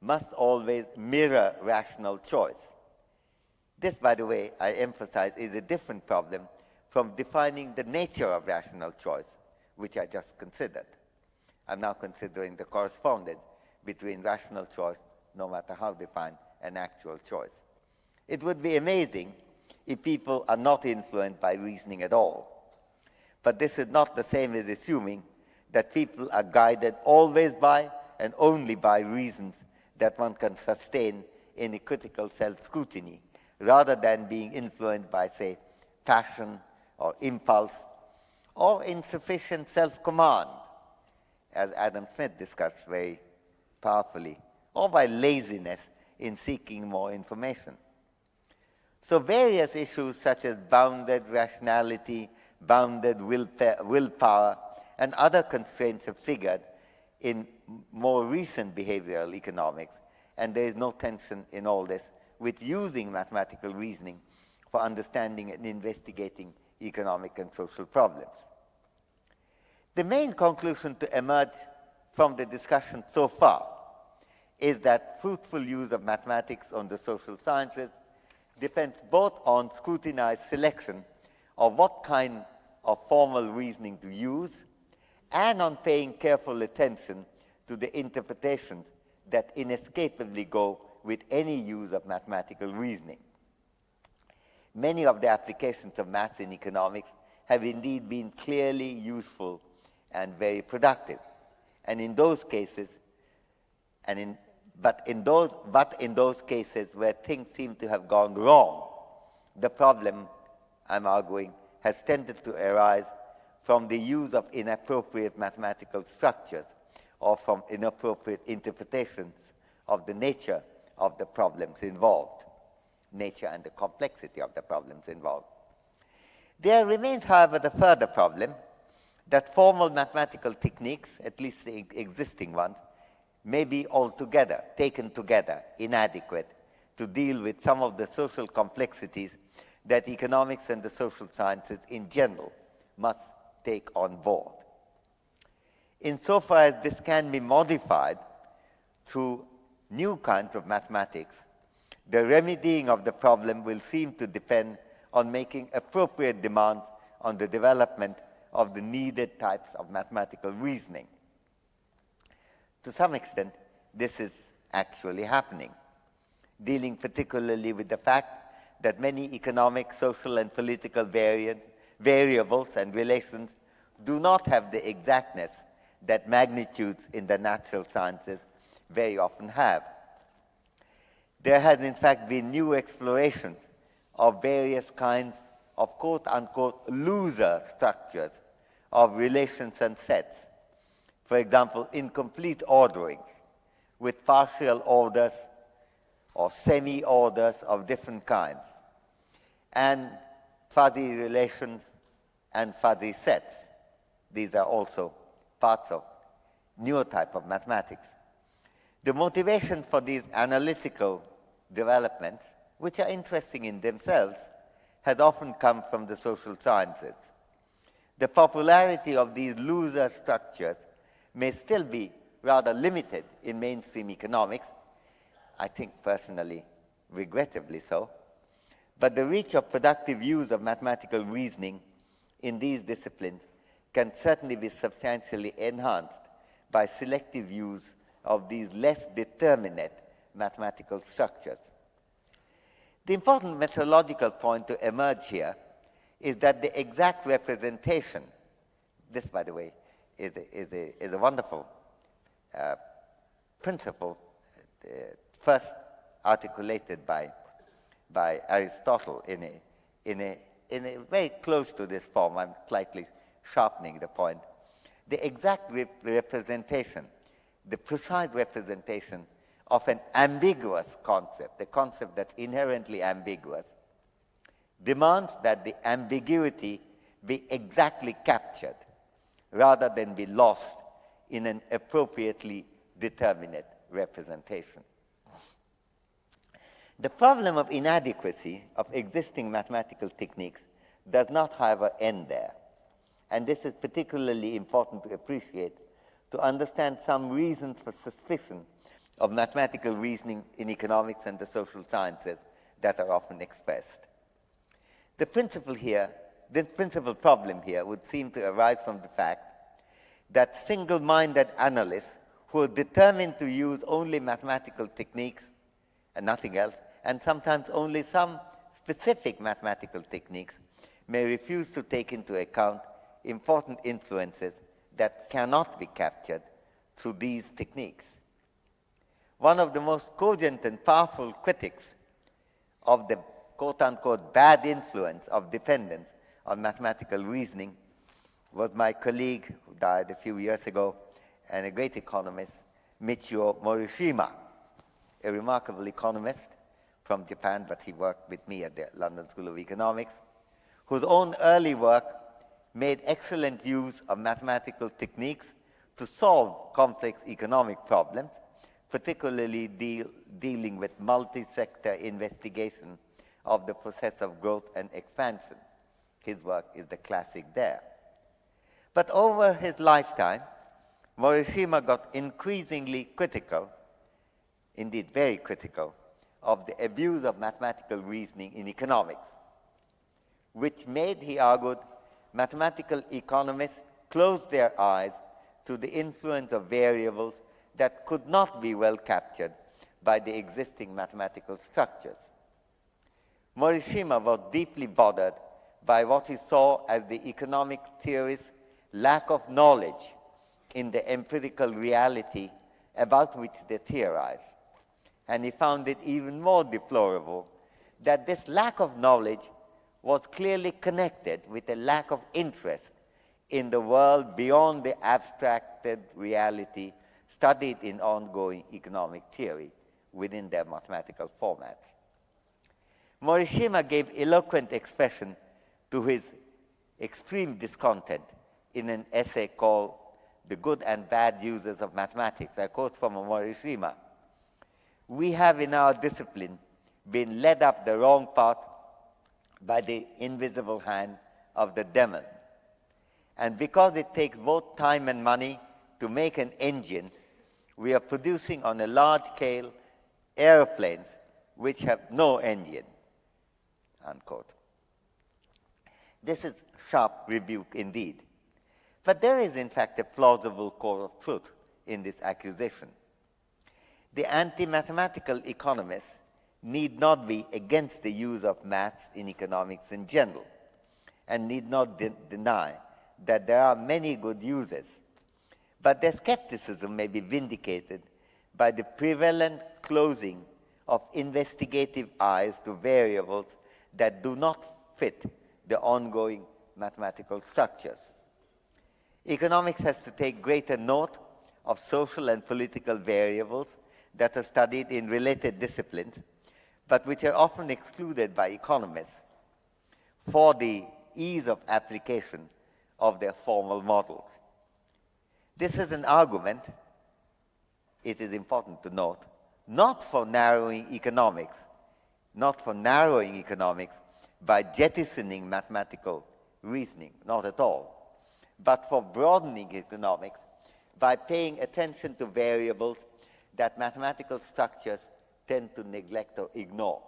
must always mirror rational choice. This, by the way, I emphasize, is a different problem from defining the nature of rational choice, which I just considered. I'm now considering the correspondence between rational choice, no matter how defined, and actual choice. It would be amazing if people are not influenced by reasoning at all. But this is not the same as assuming that people are guided always by and only by reasons that one can sustain in a critical self-scrutiny, rather than being influenced by, say, passion or impulse, or insufficient self-command, as Adam Smith discussed very powerfully, or by laziness in seeking more information. So various issues such as bounded rationality, bounded willpower, and other constraints have figured in more recent behavioral economics, and there is no tension in all this with using mathematical reasoning for understanding and investigating economic and social problems. The main conclusion to emerge from the discussion so far is that fruitful use of mathematics on the social sciences depends both on scrutinized selection of what kind of formal reasoning to use and on paying careful attention to the interpretations that inescapably go with any use of mathematical reasoning. Many of the applications of maths in economics have indeed been clearly useful and very productive. And in those cases, but in those cases where things seem to have gone wrong, the problem, I'm arguing, has tended to arise from the use of inappropriate mathematical structures or from inappropriate interpretations of the nature of the problems involved, nature and the complexity of the problems involved. There remains, however, the further problem that formal mathematical techniques, at least the existing ones, may be altogether, taken together, inadequate to deal with some of the social complexities that economics and the social sciences in general must take on board. Insofar as this can be modified through new kinds of mathematics, the remedying of the problem will seem to depend on making appropriate demands on the development of the needed types of mathematical reasoning. To some extent, this is actually happening, dealing particularly with the fact that many economic, social, and political variables and relations do not have the exactness that magnitudes in the natural sciences very often have. There has, in fact, been new explorations of various kinds of quote-unquote loser structures of relations and sets. For example, incomplete ordering with partial orders or semi-orders of different kinds, and fuzzy relations and fuzzy sets. These are also parts of newer type of mathematics. The motivation for these analytical developments, which are interesting in themselves, has often come from the social sciences. The popularity of these loser structures may still be rather limited in mainstream economics, I think personally, regrettably so, but the reach of productive use of mathematical reasoning in these disciplines can certainly be substantially enhanced by selective use of these less determinate mathematical structures. The important methodological point to emerge here is that the exact representation, this, by the way, is a wonderful principle, first articulated by Aristotle in a very close to this form. I'm slightly sharpening the point. The exact representation, the precise representation of an ambiguous concept, a concept that's inherently ambiguous, demands that the ambiguity be exactly captured rather than be lost in an appropriately determinate representation. The problem of inadequacy of existing mathematical techniques does not, however, end there. And this is particularly important to appreciate to understand some reasons for suspicion of mathematical reasoning in economics and the social sciences that are often expressed. The principal problem here would seem to arise from the fact that single-minded analysts who are determined to use only mathematical techniques and nothing else, and sometimes only some specific mathematical techniques, may refuse to take into account important influences that cannot be captured through these techniques. One of the most cogent and powerful critics of the quote-unquote bad influence of dependence on mathematical reasoning was my colleague who died a few years ago and a great economist, Michio Morishima, a remarkable economist from Japan, but he worked with me at the London School of Economics, whose own early work made excellent use of mathematical techniques to solve complex economic problems, particularly dealing with multi-sector investigation of the process of growth and expansion. His work is the classic there. But over his lifetime, Morishima got increasingly critical, indeed very critical, of the abuse of mathematical reasoning in economics, which made, he argued, mathematical economists close their eyes to the influence of variables that could not be well captured by the existing mathematical structures. Morishima was deeply bothered by what he saw as the economic theorists' lack of knowledge in the empirical reality about which they theorize. And he found it even more deplorable that this lack of knowledge was clearly connected with a lack of interest in the world beyond the abstracted reality studied in ongoing economic theory within their mathematical formats. Morishima gave eloquent expression to his extreme discontent in an essay called The Good and Bad Uses of Mathematics. I quote from Morishima: "We have in our discipline been led up the wrong path by the invisible hand of the demon. And because it takes both time and money to make an engine, we are producing on a large scale airplanes which have no engine." Unquote. This is sharp rebuke indeed. But there is in fact a plausible core of truth in this accusation. The anti-mathematical economists need not be against the use of maths in economics in general, and need not deny that there are many good uses. But their skepticism may be vindicated by the prevalent closing of investigative eyes to variables that do not fit the ongoing mathematical structures. Economics has to take greater note of social and political variables that are studied in related disciplines, but which are often excluded by economists for the ease of application of their formal models. This is an argument, it is important to note, not for narrowing economics by jettisoning mathematical reasoning, not at all, but for broadening economics by paying attention to variables that mathematical structures tend to neglect or ignore.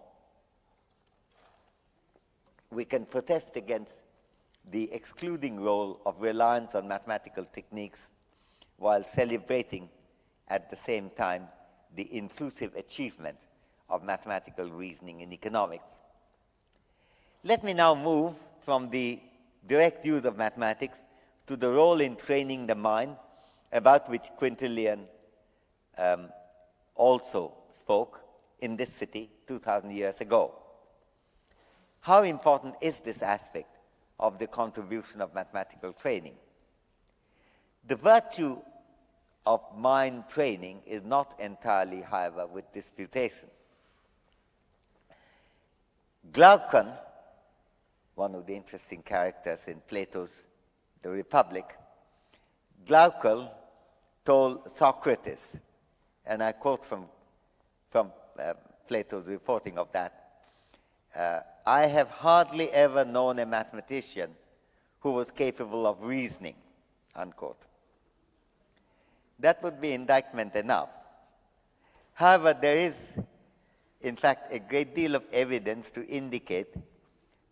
We can protest against the excluding role of reliance on mathematical techniques while celebrating at the same time the inclusive achievement of mathematical reasoning in economics. Let me now move from the direct use of mathematics to the role in training the mind, about which Quintilian also spoke, in this city 2,000 years ago. How important is this aspect of the contribution of mathematical training? The virtue of mind training is not entirely, however, with disputation. Glaucon, one of the interesting characters in Plato's The Republic, Glaucon told Socrates, and I quote from Plato's reporting of that, I have hardly ever known a mathematician who was capable of reasoning, unquote. That would be indictment enough. However, there is, in fact, a great deal of evidence to indicate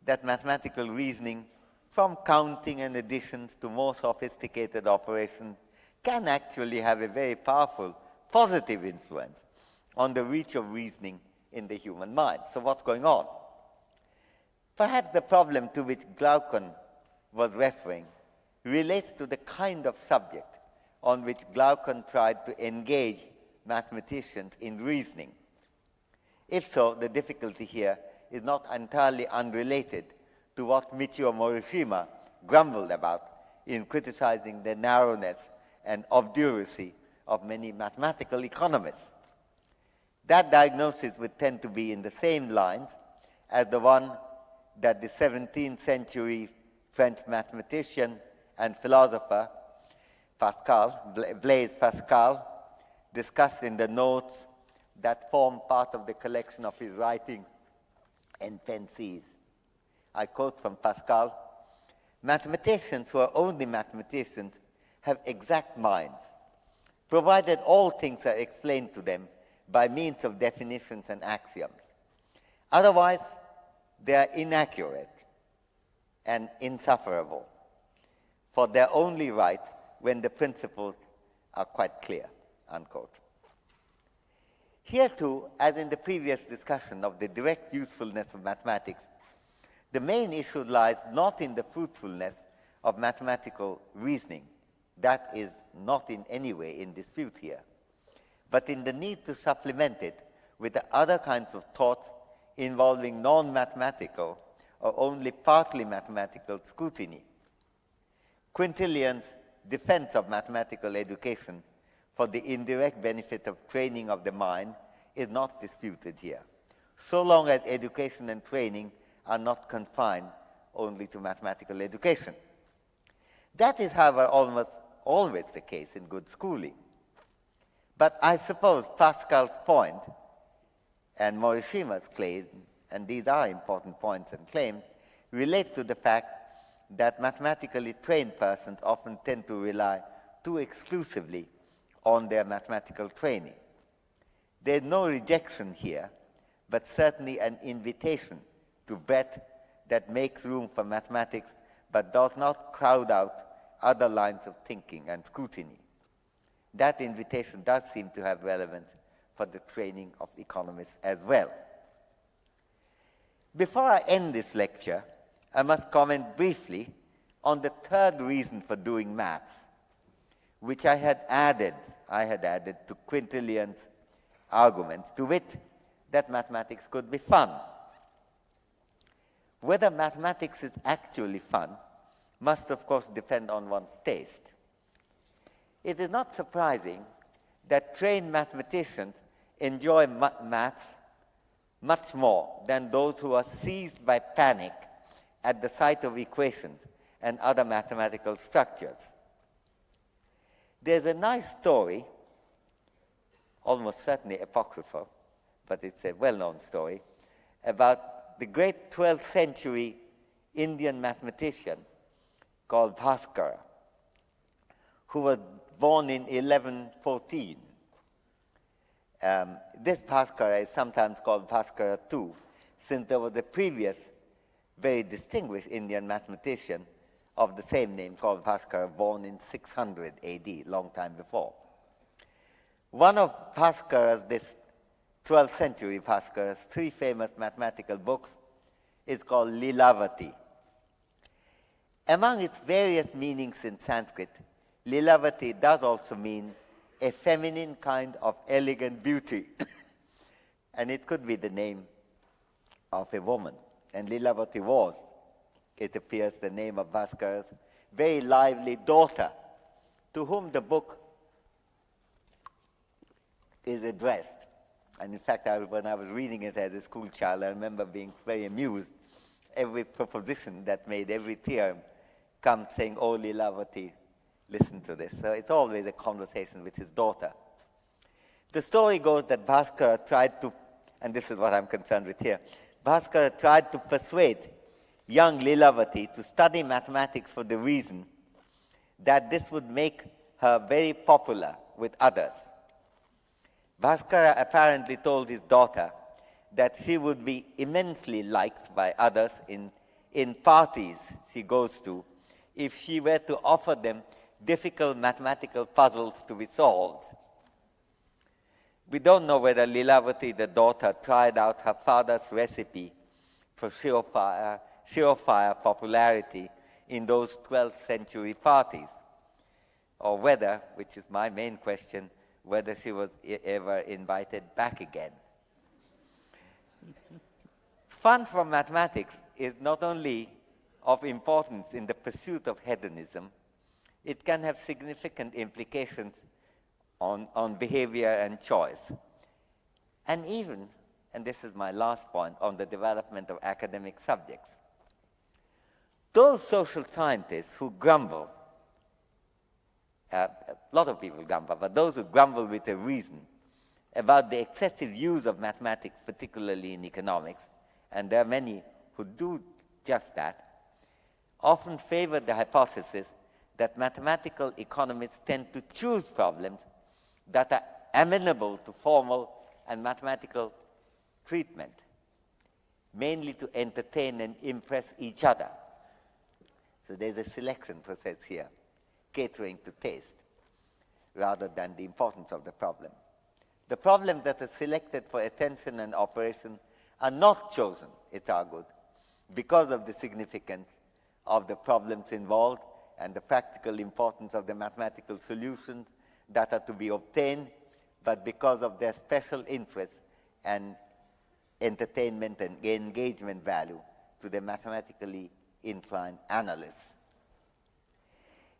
that mathematical reasoning, from counting and additions to more sophisticated operations, can actually have a very powerful positive influence on the reach of reasoning in the human mind. So what's going on? Perhaps the problem to which Glaucon was referring relates to the kind of subject on which Glaucon tried to engage mathematicians in reasoning. If so, the difficulty here is not entirely unrelated to what Michio Morishima grumbled about in criticizing the narrowness and obduracy of many mathematical economists. That diagnosis would tend to be in the same lines as the one that the 17th century French mathematician and philosopher Blaise Pascal discussed in the notes that form part of the collection of his writings and Pensées. I quote from Pascal, mathematicians who are only mathematicians have exact minds, provided all things are explained to them by means of definitions and axioms. Otherwise, they are inaccurate and insufferable, for they're only right when the principles are quite clear, unquote. Here too, as in the previous discussion of the direct usefulness of mathematics, the main issue lies not in the fruitfulness of mathematical reasoning, that is not in any way in dispute here, but in the need to supplement it with the other kinds of thoughts involving non-mathematical or only partly mathematical scrutiny. Quintilian's defense of mathematical education for the indirect benefit of training of the mind is not disputed here, so long as education and training are not confined only to mathematical education. That is, however, almost always the case in good schooling. But I suppose Pascal's point and Morishima's claim, and these are important points and claims, relate to the fact that mathematically trained persons often tend to rely too exclusively on their mathematical training. There is no rejection here, but certainly an invitation to breadth that makes room for mathematics but does not crowd out other lines of thinking and scrutiny. That invitation does seem to have relevance for the training of economists as well. Before I end this lecture, I must comment briefly on the third reason for doing maths, which I had added to Quintilian's arguments, to wit, that mathematics could be fun. Whether mathematics is actually fun must, of course, depend on one's taste. It is not surprising that trained mathematicians enjoy maths much more than those who are seized by panic at the sight of equations and other mathematical structures. There's a nice story, almost certainly apocryphal, but it's a well-known story, about the great 12th century Indian mathematician called Bhaskara, who was born in 1114. This Bhaskara is sometimes called Bhaskara II, since there was a previous very distinguished Indian mathematician of the same name called Bhaskara, born in 600 AD, long time before. One of Bhaskara's, this 12th century Bhaskara's, three famous mathematical books is called Lilavati. Among its various meanings in Sanskrit, Lilavati does also mean a feminine kind of elegant beauty, and it could be the name of a woman. And Lilavati was, it appears, the name of Bhaskara's very lively daughter, to whom the book is addressed. And in fact, when I was reading it as a school child, I remember being very amused. Every proposition that made every theorem come saying, "Oh, Lilavati, listen to this." So it's always a conversation with his daughter. The story goes that Bhaskara tried to, and this is what I'm concerned with here, Bhaskara tried to persuade young Lilavati to study mathematics for the reason that this would make her very popular with others. Bhaskara apparently told his daughter that she would be immensely liked by others in parties she goes to if she were to offer them difficult mathematical puzzles to be solved. We don't know whether Lilavati, the daughter, tried out her father's recipe for surefire popularity in those 12th century parties, or whether, which is my main question, whether she was ever invited back again. Fun from mathematics is not only of importance in the pursuit of hedonism, it can have significant implications on behavior and choice. And even, and this is my last point, on the development of academic subjects. Those social scientists who grumble, a lot of people grumble, but those who grumble with a reason about the excessive use of mathematics, particularly in economics, and there are many who do just that, often favor the hypothesis that mathematical economists tend to choose problems that are amenable to formal and mathematical treatment, mainly to entertain and impress each other. So there's a selection process here, catering to taste, rather than the importance of the problem. The problems that are selected for attention and operation are not chosen, it's argued, because of the significance of the problems involved and the practical importance of the mathematical solutions that are to be obtained, but because of their special interest and entertainment and engagement value to the mathematically inclined analysts.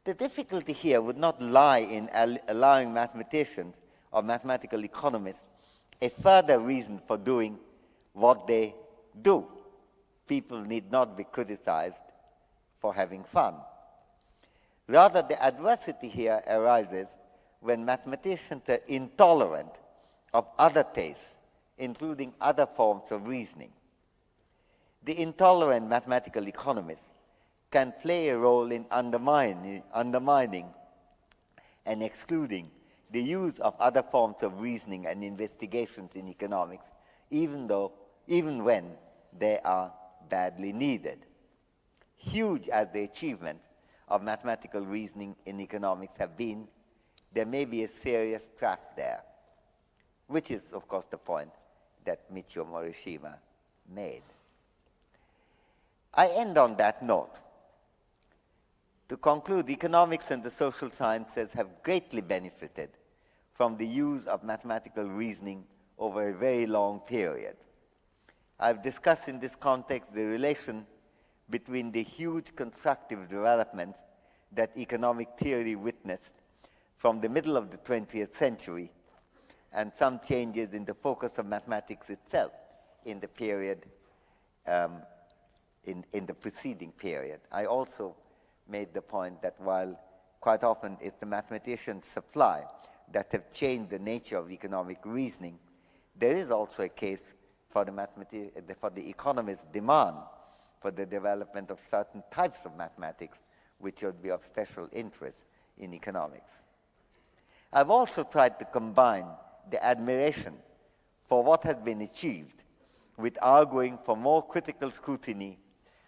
The difficulty here would not lie in allowing mathematicians or mathematical economists a further reason for doing what they do. People need not be criticized for having fun. Rather, the adversity here arises when mathematicians are intolerant of other tastes, including other forms of reasoning. The intolerant mathematical economists can play a role in undermining and excluding the use of other forms of reasoning and investigations in economics, even when they are badly needed. Huge as the achievements of mathematical reasoning in economics have been, there may be a serious trap there, which is, of course, the point that Michio Morishima made. I end on that note. To conclude, economics and the social sciences have greatly benefited from the use of mathematical reasoning over a very long period. I've discussed in this context the relation between the huge constructive developments that economic theory witnessed from the middle of the 20th century and some changes in the focus of mathematics itself in the period, in the preceding period. I also made the point that while quite often it's the mathematician's supply that have changed the nature of economic reasoning, there is also a case for the economist's demand for the development of certain types of mathematics which would be of special interest in economics. I've also tried to combine the admiration for what has been achieved with arguing for more critical scrutiny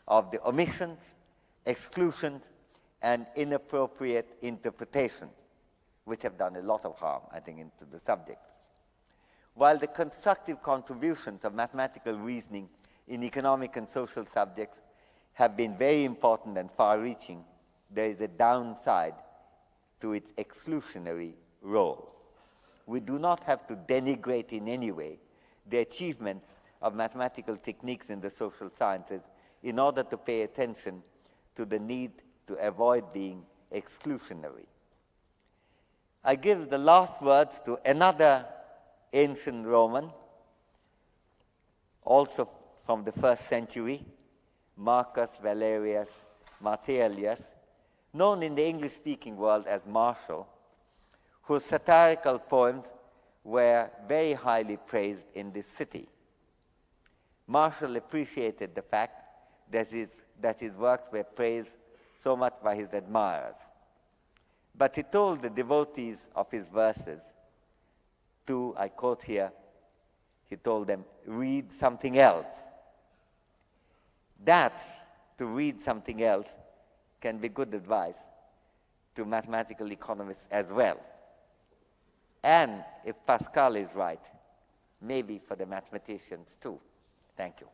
of the omissions, exclusions, and inappropriate interpretations, which have done a lot of harm, I think, into the subject. While the constructive contributions of mathematical reasoning in economic and social subjects have been very important and far-reaching, there is a downside to its exclusionary role. We do not have to denigrate in any way the achievement of mathematical techniques in the social sciences in order to pay attention to the need to avoid being exclusionary. I give the last words to another ancient Roman, also from the 1st century, Marcus Valerius Martellius, known in the English-speaking world as Martial, whose satirical poems were very highly praised in this city. Martial appreciated the fact that his works were praised so much by his admirers. But he told the devotees of his verses to, I quote here, he told them, read something else. That, to read something else, can be good advice to mathematical economists as well. And if Pascal is right, maybe for the mathematicians too. Thank you.